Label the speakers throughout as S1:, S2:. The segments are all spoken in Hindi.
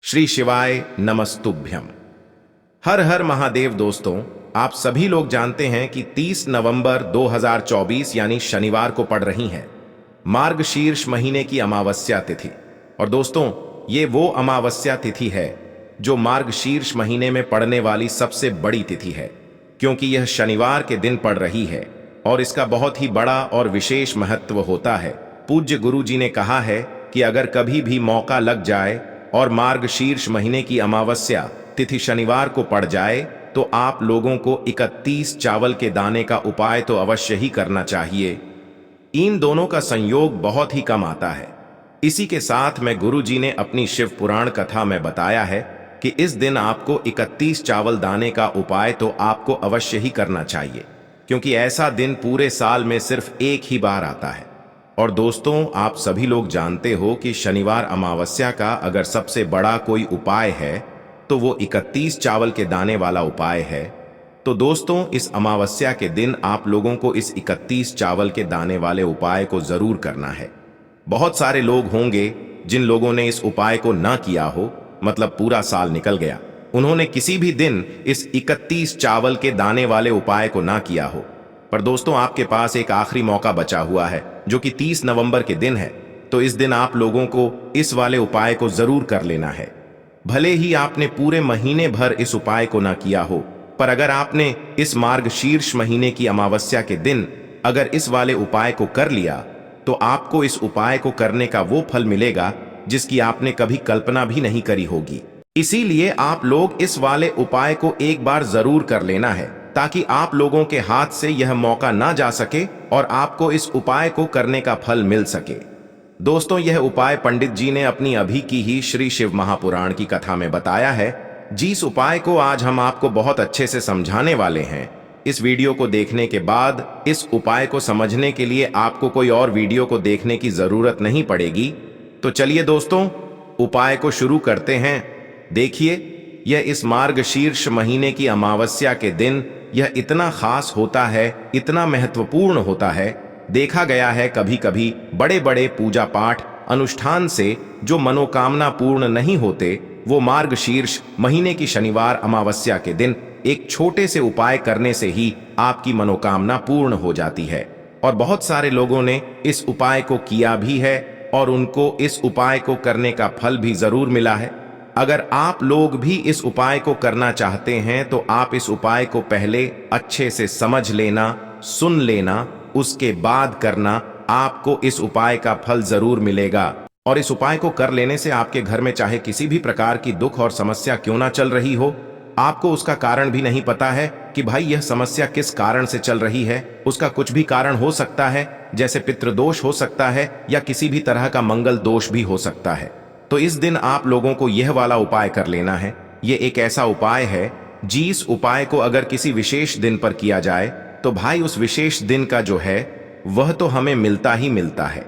S1: श्री शिवाय नमस्तुभ्यम। हर हर महादेव। दोस्तों, आप सभी लोग जानते हैं कि 30 नवंबर 2024 यानी शनिवार को पड़ रही है मार्गशीर्ष महीने की अमावस्या तिथि। और दोस्तों, ये वो अमावस्या तिथि है जो मार्गशीर्ष महीने में पड़ने वाली सबसे बड़ी तिथि है, क्योंकि यह शनिवार के दिन पड़ रही है और इसका बहुत ही बड़ा और विशेष महत्व होता है। पूज्य गुरु जी ने कहा है कि अगर कभी भी मौका लग जाए और मार्गशीर्ष महीने की अमावस्या तिथि शनिवार को पड़ जाए तो आप लोगों को 31 चावल के दाने का उपाय तो अवश्य ही करना चाहिए। इन दोनों का संयोग बहुत ही कम आता है। इसी के साथ में गुरु जी ने अपनी शिव पुराण कथा में बताया है कि इस दिन आपको 31 चावल दाने का उपाय तो आपको अवश्य ही करना चाहिए, क्योंकि ऐसा दिन पूरे साल में सिर्फ एक ही बार आता है। और दोस्तों, आप सभी लोग जानते हो कि शनिवार अमावस्या का अगर सबसे बड़ा कोई उपाय है तो वो 31 चावल के दाने वाला उपाय है। तो दोस्तों, इस अमावस्या के दिन आप लोगों को इस 31 चावल के दाने वाले उपाय को जरूर करना है। बहुत सारे लोग होंगे जिन लोगों ने इस उपाय को ना किया हो, मतलब पूरा साल निकल गया, उन्होंने किसी भी दिन इस 31 चावल के दाने वाले उपाय को ना किया हो। पर दोस्तों, आपके पास एक आखिरी मौका बचा हुआ है जो कि 30 नवंबर के दिन है। तो इस दिन आप लोगों को इस वाले उपाय को जरूर कर लेना है। भले ही आपने पूरे महीने भर इस उपाय को ना किया हो, पर अगर आपने इस मार्गशीर्ष महीने की अमावस्या के दिन अगर इस वाले उपाय को कर लिया तो आपको इस उपाय को करने का वो फल मिलेगा जिसकी आपने कभी कल्पना भी नहीं करी होगी। इसीलिए आप लोग इस वाले उपाय को एक बार जरूर कर लेना है, ताकि आप लोगों के हाथ से यह मौका ना जा सके और आपको इस उपाय को करने का फल मिल सके। दोस्तों, यह उपाय पंडित जी ने अपनी अभी की ही श्री शिव महापुराण की कथा में बताया है, जिस उपाय को आज हम आपको बहुत अच्छे से समझाने वाले हैं। इस वीडियो को देखने के बाद इस उपाय को समझने के लिए आपको कोई और वीडियो को देखने की जरूरत नहीं पड़ेगी। तो चलिए दोस्तों, उपाय को शुरू करते हैं। देखिए, यह इस मार्गशीर्ष महीने की अमावस्या के दिन यह इतना खास होता है, इतना महत्वपूर्ण होता है। देखा गया है कभी कभी बड़े बड़े पूजा पाठ अनुष्ठान से जो मनोकामना पूर्ण नहीं होते, वो मार्गशीर्ष महीने की शनिवार अमावस्या के दिन एक छोटे से उपाय करने से ही आपकी मनोकामना पूर्ण हो जाती है। और बहुत सारे लोगों ने इस उपाय को किया भी है और उनको इस उपाय को करने का फल भी जरूर मिला है। अगर आप लोग भी इस उपाय को करना चाहते हैं तो आप इस उपाय को पहले अच्छे से समझ लेना, सुन लेना, उसके बाद करना। आपको इस उपाय का फल जरूर मिलेगा। और इस उपाय को कर लेने से आपके घर में चाहे किसी भी प्रकार की दुख और समस्या क्यों ना चल रही हो, आपको उसका कारण भी नहीं पता है कि भाई यह समस्या किस कारण से चल रही है। उसका कुछ भी कारण हो सकता है, जैसे पितृदोष हो सकता है या किसी भी तरह का मंगल दोष भी हो सकता है। तो इस दिन आप लोगों को यह वाला उपाय कर लेना है। यह एक ऐसा उपाय है जिस उपाय को अगर किसी विशेष दिन पर किया जाए तो भाई उस विशेष दिन का जो है वह तो हमें मिलता ही मिलता है,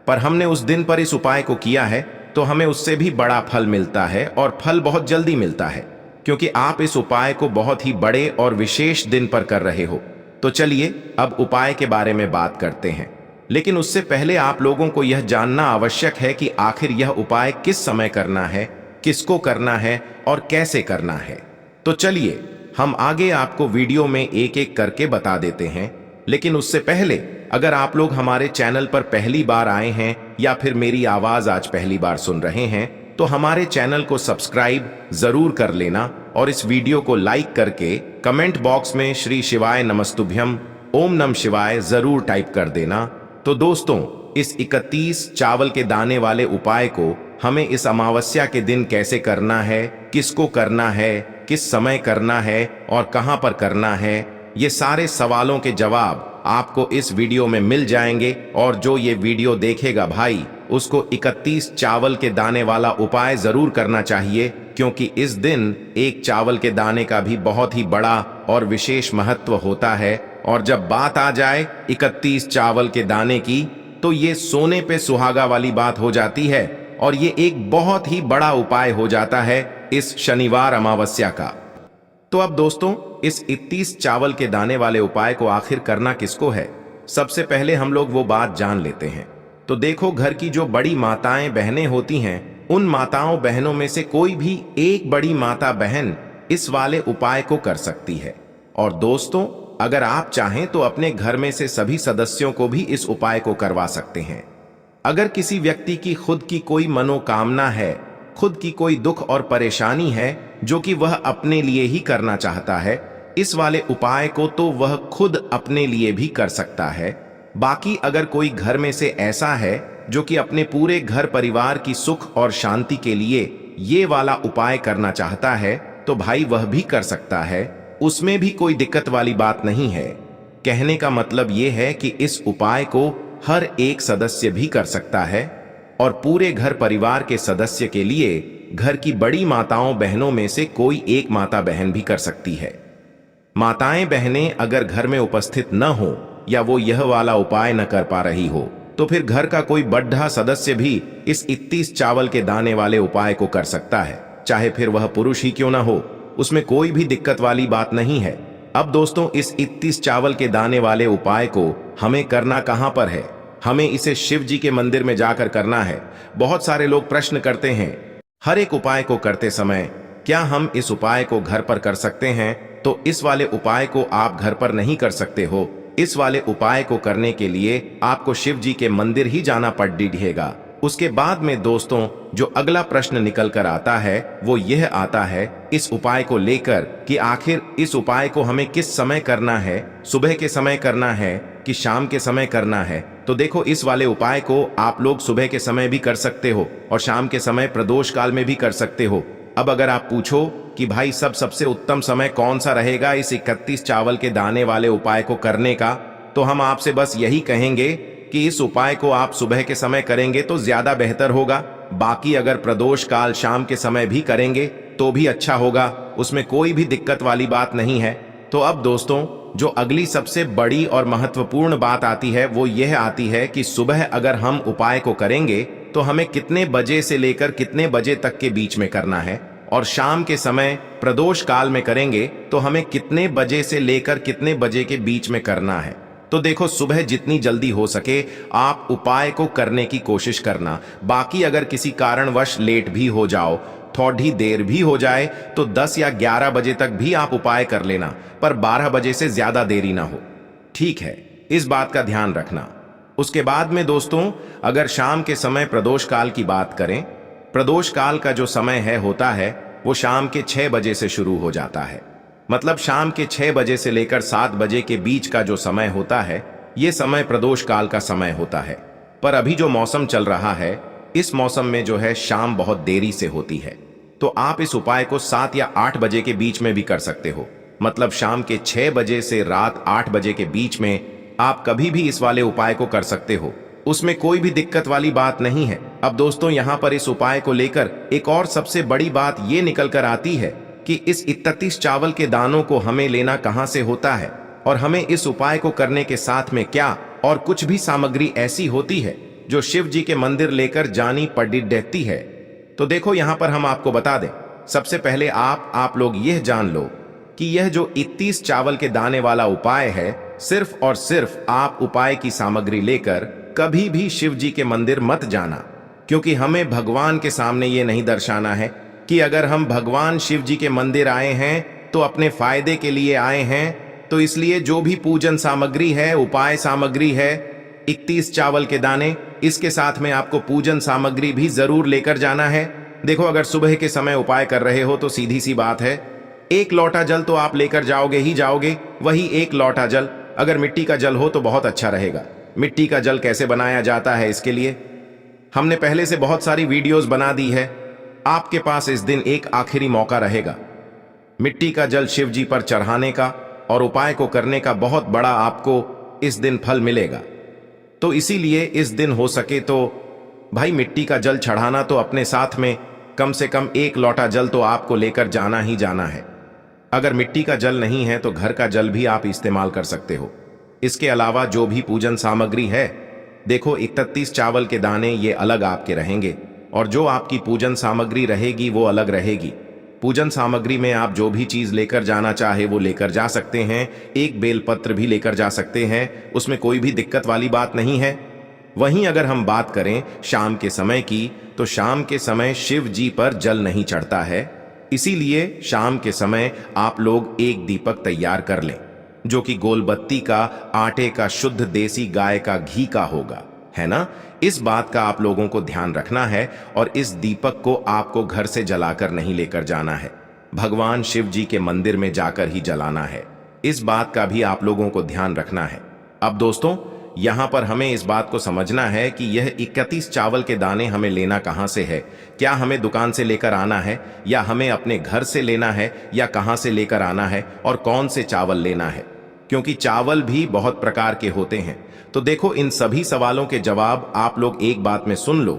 S1: पर हमने उस दिन पर इस उपाय को किया है तो हमें उससे भी बड़ा फल मिलता है और फल बहुत जल्दी मिलता है, क्योंकि आप इस उपाय को बहुत ही बड़े और विशेष दिन पर कर रहे हो। तो चलिए अब उपाय के बारे में बात करते हैं, लेकिन उससे पहले आप लोगों को यह जानना आवश्यक है कि आखिर यह उपाय किस समय करना है, किसको करना है और कैसे करना है। तो चलिए हम आगे आपको वीडियो में एक एक करके बता देते हैं। लेकिन उससे पहले अगर आप लोग हमारे चैनल पर पहली बार आए हैं या फिर मेरी आवाज आज पहली बार सुन रहे हैं तो हमारे चैनल को सब्सक्राइब जरूर कर लेना और इस वीडियो को लाइक करके कमेंट बॉक्स में श्री शिवाय नमस्तुभ्यम ओम नमः शिवाय जरूर टाइप कर देना। तो दोस्तों, इस 31 चावल के दाने वाले उपाय को हमें इस अमावस्या के दिन कैसे करना है, किसको करना है, किस समय करना है और कहां पर करना है, ये सारे सवालों के जवाब आपको इस वीडियो में मिल जाएंगे। और जो ये वीडियो देखेगा भाई, उसको 31 चावल के दाने वाला उपाय जरूर करना चाहिए, क्योंकि इस दिन एक चावल के दाने का भी बहुत ही बड़ा और विशेष महत्व होता है। और जब बात आ जाए 31 चावल के दाने की, तो ये सोने पे सुहागा वाली बात हो जाती है और ये एक बहुत ही बड़ा उपाय हो जाता है इस शनिवार अमावस्या का। तो अब दोस्तों, इस 31 चावल के दाने वाले उपाय को आखिर करना किसको है, सबसे पहले हम लोग वो बात जान लेते हैं। तो देखो, घर की जो बड़ी माताएं बहनें होती हैं उन माताओं बहनों में से कोई भी एक बड़ी माता बहन इस वाले उपाय को कर सकती है। और दोस्तों, अगर आप चाहें तो अपने घर में से सभी सदस्यों को भी इस उपाय को करवा सकते हैं। अगर किसी व्यक्ति की खुद की कोई मनोकामना है, खुद की कोई दुख और परेशानी है जो कि वह अपने लिए ही करना चाहता है, इस वाले उपाय को तो वह खुद अपने लिए भी कर सकता है। बाकी अगर कोई घर में से ऐसा है जो कि अपने पूरे घर परिवार की सुख और शांति के लिए ये वाला उपाय करना चाहता है, तो भाई वह भी कर सकता है, उसमें भी कोई दिक्कत वाली बात नहीं है। कहने का मतलब ये है कि इस उपाय को हर एक सदस्य भी कर सकता है और पूरे घर परिवार के सदस्य के लिए घर की बड़ी माताओं बहनों में से कोई एक माता बहन भी कर सकती है। माताएं बहनें अगर घर में उपस्थित न हो या वो यह वाला उपाय न कर पा रही हो, तो फिर घर का कोई बड़ा सदस्य भी इस 31 चावल के दाने वाले उपाय को कर सकता है, चाहे फिर वह पुरुष ही क्यों ना हो, उसमें कोई भी दिक्कत वाली बात नहीं है। अब दोस्तों, इस 31 चावल के दाने वाले उपाय को हमें करना कहां पर है? हमें इसे शिव जी के मंदिर में जाकर करना है। बहुत सारे लोग प्रश्न करते हैं, हर एक उपाय को करते समय क्या हम इस उपाय को घर पर कर सकते हैं? तो इस वाले उपाय को आप घर पर नहीं कर सकते हो। इस वाले उपाय को करने के लिए आपको शिव जी के मंदिर ही जाना पड़ेगा। उसके बाद में दोस्तों, जो अगला प्रश्न निकल कर आता है वो यह आता है इस उपाय को लेकर कि आखिर इस उपाय को हमें किस समय करना है, सुबह के समय करना है कि शाम के समय करना है? तो देखो, इस वाले उपाय को आप लोग सुबह के समय भी कर सकते हो और शाम के समय प्रदोष काल में भी कर सकते हो। अब अगर आप पूछो कि भाई सबसे उत्तम समय कौन सा रहेगा इस 31 चावल के दाने वाले उपाय को करने का, तो हम आपसे बस यही कहेंगे कि इस उपाय को आप सुबह के समय करेंगे तो ज्यादा बेहतर होगा। बाकी अगर प्रदोष काल शाम के समय भी करेंगे तो भी अच्छा होगा, उसमें कोई भी दिक्कत वाली बात नहीं है। तो अब दोस्तों, जो अगली सबसे बड़ी और महत्वपूर्ण बात आती है वो यह आती है कि सुबह अगर हम उपाय को करेंगे तो हमें कितने बजे से लेकर कितने बजे तक के बीच में करना है, और शाम के समय प्रदोष काल में करेंगे तो हमें कितने बजे से लेकर कितने बजे के बीच में करना है। तो देखो, सुबह जितनी जल्दी हो सके आप उपाय को करने की कोशिश करना। बाकी अगर किसी कारणवश लेट भी हो जाओ, थोड़ी देर भी हो जाए, तो 10 या 11 बजे तक भी आप उपाय कर लेना, पर 12 बजे से ज्यादा देरी ना हो। ठीक है, इस बात का ध्यान रखना। उसके बाद में दोस्तों, अगर शाम के समय प्रदोष काल की बात करें, प्रदोष काल का जो समय होता है वो शाम के 6 बजे से शुरू हो जाता है। मतलब शाम के 6 बजे से लेकर 7 बजे के बीच का जो समय होता है, ये समय प्रदोष काल का समय होता है। पर अभी जो मौसम चल रहा है, इस मौसम में जो है शाम बहुत देरी से होती है, तो आप इस उपाय को 7 या 8 बजे के बीच में भी कर सकते हो। मतलब शाम के 6 बजे से रात 8 बजे के बीच में आप कभी भी इस वाले उपाय को कर सकते हो, उसमें कोई भी दिक्कत वाली बात नहीं है। अब दोस्तों, यहाँ पर इस उपाय को लेकर एक और सबसे बड़ी बात ये निकल कर आती है कि इस 31 चावल के दानों को हमें लेना कहां से होता है, और हमें इस उपाय को करने के साथ में क्या और कुछ भी सामग्री ऐसी होती है जो शिव जी के मंदिर लेकर जानी पड़ती है। तो देखो, यहां पर हम आपको बता दें, सबसे पहले आप लोग यह जान लो कि यह जो 31 चावल के दाने वाला उपाय है, सिर्फ और सिर्फ आप उपाय की सामग्री लेकर कभी भी शिव जी के मंदिर मत जाना, क्योंकि हमें भगवान के सामने ये नहीं दर्शाना है कि अगर हम भगवान शिव जी के मंदिर आए हैं तो अपने फायदे के लिए आए हैं। तो इसलिए जो भी पूजन सामग्री है, उपाय सामग्री है, 31 चावल के दाने, इसके साथ में आपको पूजन सामग्री भी जरूर लेकर जाना है। देखो, अगर सुबह के समय उपाय कर रहे हो तो सीधी सी बात है, 1 लोटा जल तो आप लेकर जाओगे ही जाओगे। वही 1 लोटा जल अगर मिट्टी का जल हो तो बहुत अच्छा रहेगा। मिट्टी का जल कैसे बनाया जाता है, इसके लिए हमने पहले से बहुत सारी वीडियोस बना दी है। आपके पास इस दिन एक आखिरी मौका रहेगा मिट्टी का जल शिव जी पर चढ़ाने का, और उपाय को करने का बहुत बड़ा आपको इस दिन फल मिलेगा। तो इसीलिए इस दिन हो सके तो भाई मिट्टी का जल चढ़ाना तो अपने साथ में कम से कम 1 लोटा जल तो आपको लेकर जाना ही जाना है। अगर मिट्टी का जल नहीं है तो घर का जल भी आप इस्तेमाल कर सकते हो। इसके अलावा जो भी पूजन सामग्री है, देखो 31 चावल के दाने ये अलग आपके रहेंगे, और जो आपकी पूजन सामग्री रहेगी वो अलग रहेगी। पूजन सामग्री में आप जो भी चीज लेकर जाना चाहे वो लेकर जा सकते हैं। एक बेलपत्र भी लेकर जा सकते हैं, उसमें कोई भी दिक्कत वाली बात नहीं है। वहीं अगर हम बात करें शाम के समय की, तो शाम के समय शिव जी पर जल नहीं चढ़ता है, इसीलिए शाम के समय आप लोग एक दीपक तैयार कर लें, जो कि गोलबत्ती का, आटे का, शुद्ध देसी गाय का घी का होगा, है ना। इस बात का आप लोगों को ध्यान रखना है और इस दीपक को आपको घर से जलाकर नहीं लेकर जाना है, भगवान शिव जी के मंदिर में जाकर ही जलाना है। इस बात का भी आप लोगों को ध्यान रखना है। अब दोस्तों, यहां पर हमें इस बात को समझना है कि यह 31 चावल के दाने हमें लेना कहां से है। क्या हमें दुकान से लेकर आना है, या हमें अपने घर से लेना है, या कहां से लेकर आना है, और कौन से चावल लेना है, क्योंकि चावल भी बहुत प्रकार के होते हैं। तो देखो, इन सभी सवालों के जवाब आप लोग एक बात में सुन लो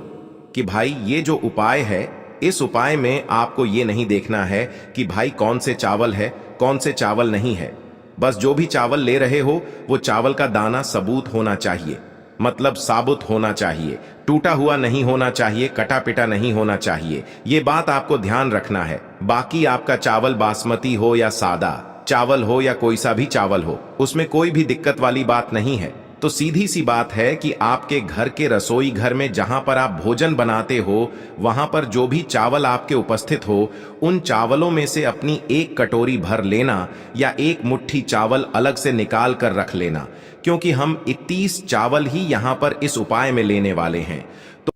S1: कि भाई ये जो उपाय है, इस उपाय में आपको ये नहीं देखना है कि भाई कौन से चावल है, कौन से चावल नहीं है। बस जो भी चावल ले रहे हो वो चावल का दाना सबूत होना चाहिए, मतलब साबुत होना चाहिए, टूटा हुआ नहीं होना चाहिए, कटा पिटा नहीं होना चाहिए। ये बात आपको ध्यान रखना है। बाकी आपका चावल बासमती हो या सादा चावल हो या कोई सा भी चावल हो, उसमें कोई भी दिक्कत वाली बात नहीं है। तो सीधी सी बात है कि आपके घर के रसोई घर में जहां पर आप भोजन बनाते हो, वहां पर जो भी चावल आपके उपस्थित हो, उन चावलों में से अपनी एक कटोरी भर लेना या एक मुट्ठी चावल अलग से निकाल कर रख लेना, क्योंकि हम 31 चावल ही यहां पर इस उपाय में लेने वाले हैं।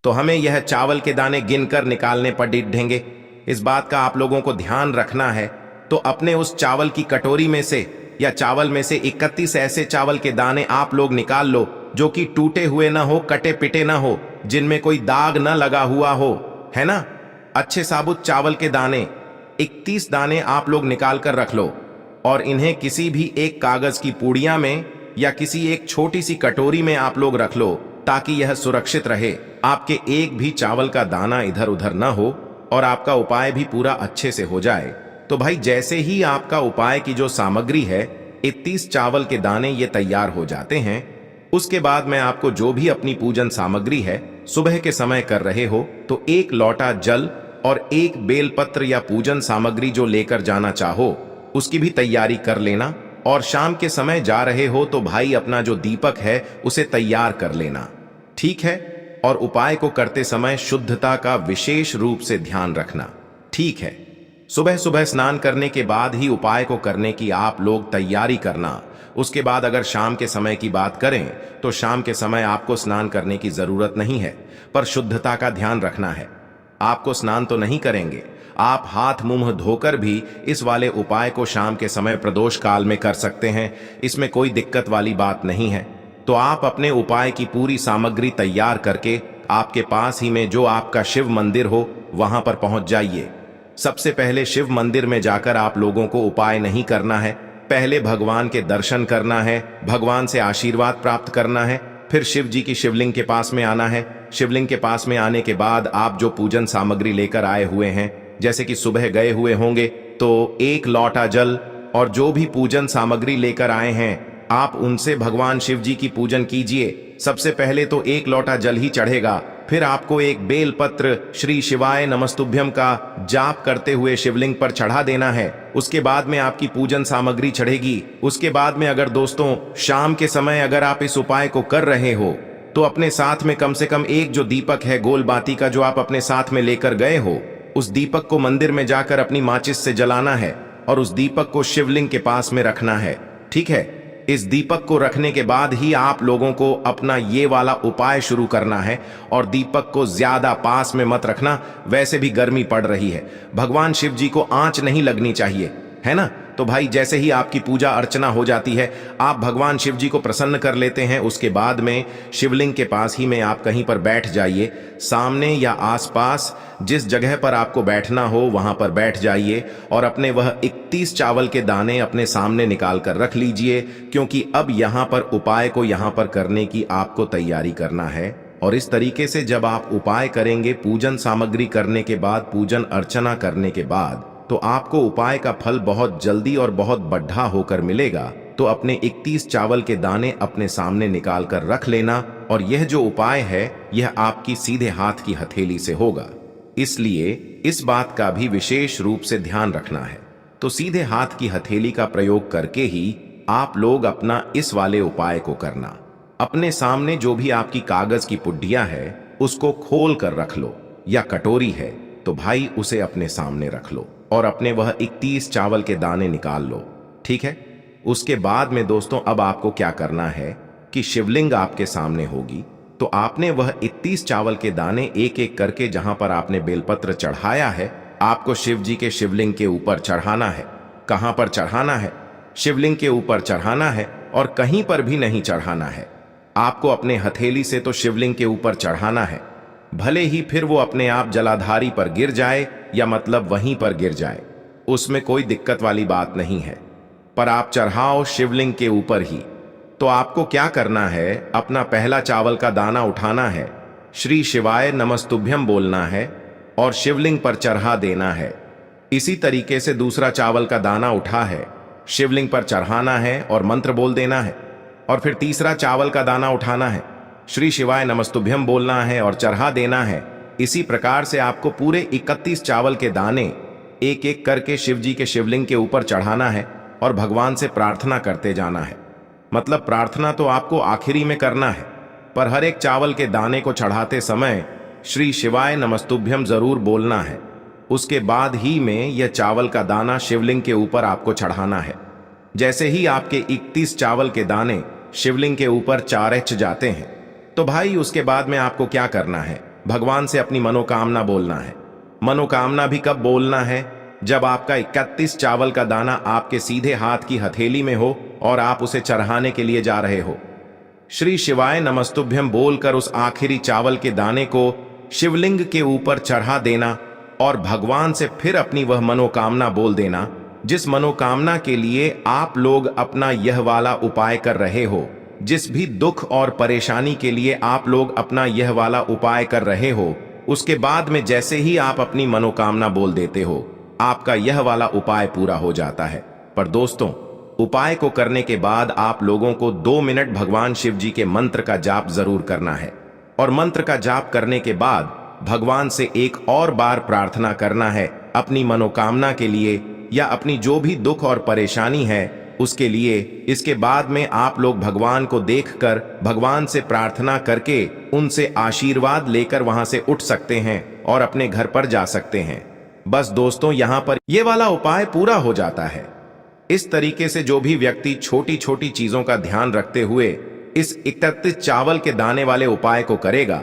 S1: तो हमें यह चावल के दाने गिनकर निकालने पर डिढेंगे। इस बात का आप लोगों को ध्यान रखना है। तो अपने उस चावल की कटोरी में से या चावल में से 31 ऐसे चावल के दाने आप लोग निकाल लो जो कि टूटे हुए ना हो, कटे पिटे ना हो, जिनमें कोई दाग ना लगा हुआ हो, है ना। अच्छे साबुत चावल के दाने 31 दाने आप लोग निकाल कर रख लो और इन्हें किसी भी एक कागज की पुड़िया में या किसी एक छोटी सी कटोरी में आप लोग रख लो, ताकि यह सुरक्षित रहे, आपके एक भी चावल का दाना इधर उधर ना हो और आपका उपाय भी पूरा अच्छे से हो जाए। तो भाई जैसे ही आपका उपाय की जो सामग्री है, 31 चावल के दाने ये तैयार हो जाते हैं, उसके बाद मैं आपको जो भी अपनी पूजन सामग्री है सुबह के समय कर रहे हो, तो एक लोटा जल और एक बेलपत्र या पूजन सामग्री जो लेकर जाना चाहो उसकी भी तैयारी कर लेना। और शाम के समय जा रहे हो तो भाई अपना जो दीपक है उसे तैयार कर लेना, ठीक है। और उपाय को करते समय शुद्धता का विशेष रूप से ध्यान रखना, ठीक है। सुबह सुबह स्नान करने के बाद ही उपाय को करने की आप लोग तैयारी करना। उसके बाद अगर शाम के समय की बात करें तो शाम के समय आपको स्नान करने की जरूरत नहीं है, पर शुद्धता का ध्यान रखना है। आपको स्नान तो नहीं करेंगे, आप हाथ मुंह धोकर भी इस वाले उपाय को शाम के समय प्रदोष काल में कर सकते हैं, इसमें कोई दिक्कत वाली बात नहीं है। तो आप अपने उपाय की पूरी सामग्री तैयार करके आपके पास ही में जो आपका शिव मंदिर हो वहां पर पहुंच जाइए। सबसे पहले शिव मंदिर में जाकर आप लोगों को उपाय नहीं करना है, पहले भगवान के दर्शन करना है, भगवान से आशीर्वाद प्राप्त करना है, फिर शिव जी की शिवलिंग के पास में आना है। शिवलिंग के पास में आने के बाद आप जो पूजन सामग्री लेकर आए हुए हैं, जैसे कि सुबह गए हुए होंगे तो एक लोटा जल और जो भी पूजन सामग्री लेकर आए हैं आप उनसे भगवान शिव जी की पूजन कीजिए। सबसे पहले तो एक लोटा जल ही चढ़ेगा, फिर आपको एक बेलपत्र श्री शिवाय नमस्तुभ्यम का जाप करते हुए शिवलिंग पर चढ़ा देना है। उसके बाद में आपकी पूजन सामग्री चढ़ेगी। उसके बाद में अगर दोस्तों शाम के समय अगर आप इस उपाय को कर रहे हो तो अपने साथ में कम से कम एक जो दीपक है गोल बाती का जो आप अपने साथ में लेकर गए हो, उस दीपक को मंदिर में जाकर अपनी माचिस से जलाना है और उस दीपक को शिवलिंग के पास में रखना है, ठीक है। इस दीपक को रखने के बाद ही आप लोगों को अपना ये वाला उपाय शुरू करना है और दीपक को ज्यादा पास में मत रखना, वैसे भी गर्मी पड़ रही है, भगवान शिव जी को आंच नहीं लगनी चाहिए, है ना। तो भाई जैसे ही आपकी पूजा अर्चना हो जाती है, आप भगवान शिव जी को प्रसन्न कर लेते हैं, उसके बाद में शिवलिंग के पास ही में आप कहीं पर बैठ जाइए। सामने या आसपास जिस जगह पर आपको बैठना हो वहां पर बैठ जाइए और अपने वह 31 चावल के दाने अपने सामने निकाल कर रख लीजिए, क्योंकि अब यहां पर उपाय को यहां पर करने की आपको तैयारी करना है। और इस तरीके से जब आप उपाय करेंगे, पूजन सामग्री करने के बाद, पूजन अर्चना करने के बाद, तो आपको उपाय का फल बहुत जल्दी और बहुत बढ़ा होकर मिलेगा। तो अपने 31 चावल के दाने अपने सामने निकाल कर रख लेना और यह जो उपाय है यह आपकी सीधे हाथ की हथेली से होगा, इसलिए इस बात का भी विशेष रूप से ध्यान रखना है। तो सीधे हाथ की हथेली का प्रयोग करके ही आप लोग अपना इस वाले उपाय को करना। अपने सामने जो भी आपकी कागज की पुड्डियां है उसको खोल कर रख लो, या कटोरी है तो भाई उसे अपने सामने रख लो और अपने वह 31 चावल के दाने निकाल लो। ठीक है। उसके बाद में दोस्तों अब आपको क्या करना है कि शिवलिंग आपके सामने होगी, तो आपने वह 31 चावल के दाने एक एक करके जहां पर आपने बेलपत्र चढ़ाया है आपको शिव जी के शिवलिंग के ऊपर चढ़ाना है। कहां पर चढ़ाना है? शिवलिंग के ऊपर चढ़ाना है और कहीं पर भी नहीं चढ़ाना है। आपको अपने हथेली से तो शिवलिंग के ऊपर चढ़ाना है, भले ही फिर वो अपने आप जलाधारी पर गिर जाए या मतलब वहीं पर गिर जाए, उसमें कोई दिक्कत वाली बात नहीं है, पर आप चढ़ाओ शिवलिंग के ऊपर ही। तो आपको क्या करना है, अपना पहला चावल का दाना उठाना है, श्री शिवाय नमस्तुभ्यम बोलना है और शिवलिंग पर चढ़ा देना है। इसी तरीके से दूसरा चावल का दाना उठा है, शिवलिंग पर चढ़ाना है और मंत्र बोल देना है। और फिर तीसरा चावल का दाना उठाना है, श्री शिवाय नमस्तुभ्यम बोलना है और चढ़ा देना है। इसी प्रकार से आपको पूरे 31 चावल के दाने एक एक करके शिव जी के शिवलिंग के ऊपर चढ़ाना है और भगवान से प्रार्थना करते जाना है। मतलब प्रार्थना तो आपको आखिरी में करना है, पर हर एक चावल के दाने को चढ़ाते समय श्री शिवाय नमस्तुभ्यम जरूर बोलना है। उसके बाद ही में यह चावल का दाना शिवलिंग के ऊपर आपको चढ़ाना है। जैसे ही आपके 31 चावल के दाने शिवलिंग के ऊपर चारच जाते हैं, तो भाई उसके बाद में आपको क्या करना है, भगवान से अपनी मनोकामना बोलना है। मनोकामना भी कब बोलना है? जब आपका 31 चावल का दाना आपके सीधे हाथ की हथेली में हो और आप उसे चढ़ाने के लिए जा रहे हो। श्री शिवाय नमस्तुभ्यम बोलकर उस आखिरी चावल के दाने को शिवलिंग के ऊपर चढ़ा देना और भगवान से फिर अपनी वह मनोकामना बोल देना, जिस मनोकामना के लिए आप लोग अपना यह वाला उपाय कर रहे हो, जिस भी दुख और परेशानी के लिए आप लोग अपना यह वाला उपाय कर रहे हो। उसके बाद में जैसे ही आप अपनी मनोकामना बोल देते हो, आपका यह वाला उपाय पूरा हो जाता है। पर दोस्तों, उपाय को करने के बाद आप लोगों को 2 मिनट भगवान शिव जी के मंत्र का जाप जरूर करना है और मंत्र का जाप करने के बाद भगवान से एक और बार प्रार्थना करना है अपनी मनोकामना के लिए या अपनी जो भी दुख और परेशानी है उसके लिए। इसके बाद में आप लोग भगवान को देखकर भगवान से प्रार्थना करके उनसे आशीर्वाद लेकर वहां से उठ सकते हैं और अपने घर पर जा सकते हैं। बस दोस्तों, यहां पर ये वाला उपाय पूरा हो जाता है। इस तरीके से जो भी व्यक्ति छोटी छोटी चीजों का ध्यान रखते हुए इस 31 चावल के दाने वाले उपाय को करेगा,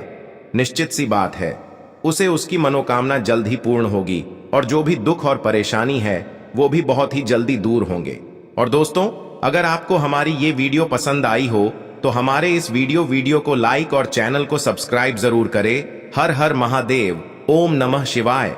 S1: निश्चित सी बात है उसे उसकी मनोकामना जल्द ही पूर्ण होगी और जो भी दुख और परेशानी है वो भी बहुत ही जल्दी दूर होंगे। और दोस्तों, अगर आपको हमारी ये वीडियो पसंद आई हो तो हमारे इस वीडियो को लाइक और चैनल को सब्सक्राइब जरूर करें। हर हर महादेव, ओम नमः शिवाय।